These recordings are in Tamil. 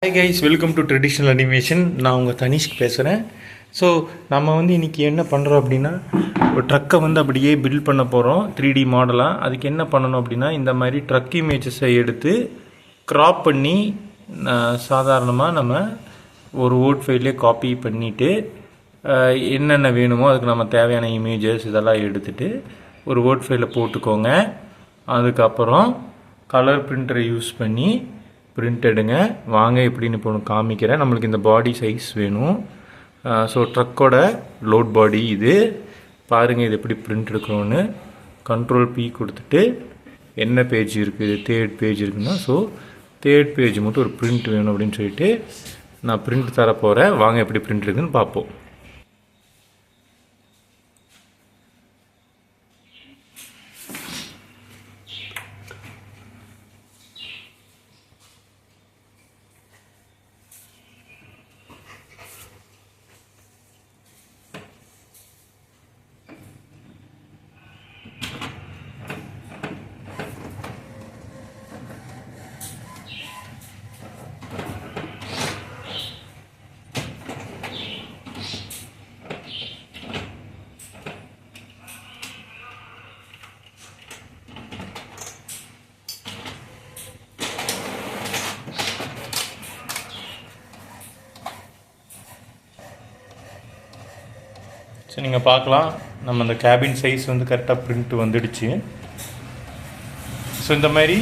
Hi guys, welcome to traditional animation. நான் உங்கள் தனிஷ்க் பேசுகிறேன். ஸோ நம்ம இன்றைக்கி என்ன பண்ணுறோம் அப்படின்னா, ஒரு ட்ரக்கை அப்படியே பில்ட் பண்ண போகிறோம் 3D மாடலாக. அதுக்கு என்ன பண்ணணும் அப்படின்னா, இந்த மாதிரி ட்ரக் இமேஜஸை எடுத்து க்ராப் பண்ணி சாதாரணமாக நம்ம ஒரு வேர்ட் ஃபைல்லே காப்பி பண்ணிவிட்டு என்னென்ன வேணுமோ அதுக்கு நம்ம தேவையான இமேஜஸ் இதெல்லாம் எடுத்துகிட்டு ஒரு வேர்ட் ஃபைலில் போட்டுக்கோங்க. அதுக்கப்புறம் கலர் பிரிண்டரை யூஸ் பண்ணி பிரிண்ட் எடுங்க. வாங்க எப்படின்னு இப்போ காமிக்கிறேன். நம்மளுக்கு இந்த பாடி சைஸ் வேணும். ஸோ ட்ரக்கோட லோட் பாடி இது பாருங்கள். இது எப்படி பிரிண்ட் எடுக்கணும்னு Ctrl P கொடுத்துட்டு என்ன பேஜ் இருக்குது, தேர்ட் பேஜ் இருக்குன்னா, ஸோ தேர்ட் பேஜ் மட்டும் ஒரு பிரிண்ட் வேணும் அப்படின்னு சொல்லிட்டு நான் பிரிண்ட் தர போகிறேன். வாங்க எப்படி பிரிண்ட் எடுக்குதுன்னு பார்ப்போம். ஸோ நீங்கள் பார்க்கலாம், நம்ம அந்த கேபின் சைஸ் கரெக்டாக பிரிண்ட் வந்துடுச்சு. ஸோ இந்த மாதிரி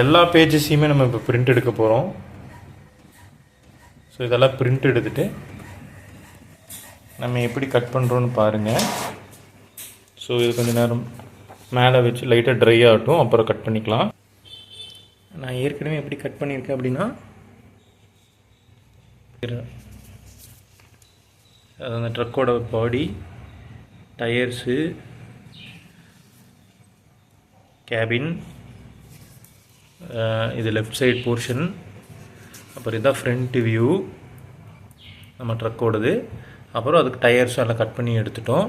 எல்லா பேஜஸையுமே நம்ம இப்போ பிரிண்ட் எடுக்க போகிறோம். ஸோ இதெல்லாம் பிரிண்ட் எடுத்துகிட்டு நம்ம எப்படி கட் பண்ணுறோன்னு பாருங்கள். ஸோ இது கொஞ்சம் நேரம் மேலே வச்சு லைட்டாக ட்ரை ஆகட்டும், அப்புறம் கட் பண்ணிக்கலாம். நான் ஏற்கனவே எப்படி கட் பண்ணியிருக்கேன் அப்படின்னா, அது அந்த ட்ரக்கோட பாடி, டயர்ஸு, கேபின், இது லெஃப்ட் சைட் போர்ஷன், அப்புறம் இதான் ஃப்ரண்ட் வியூ நம்ம ட்ரக்கோடது. அப்புறம் அதுக்கு டயர்ஸ் எல்லாம் கட் பண்ணி எடுத்துட்டோம்.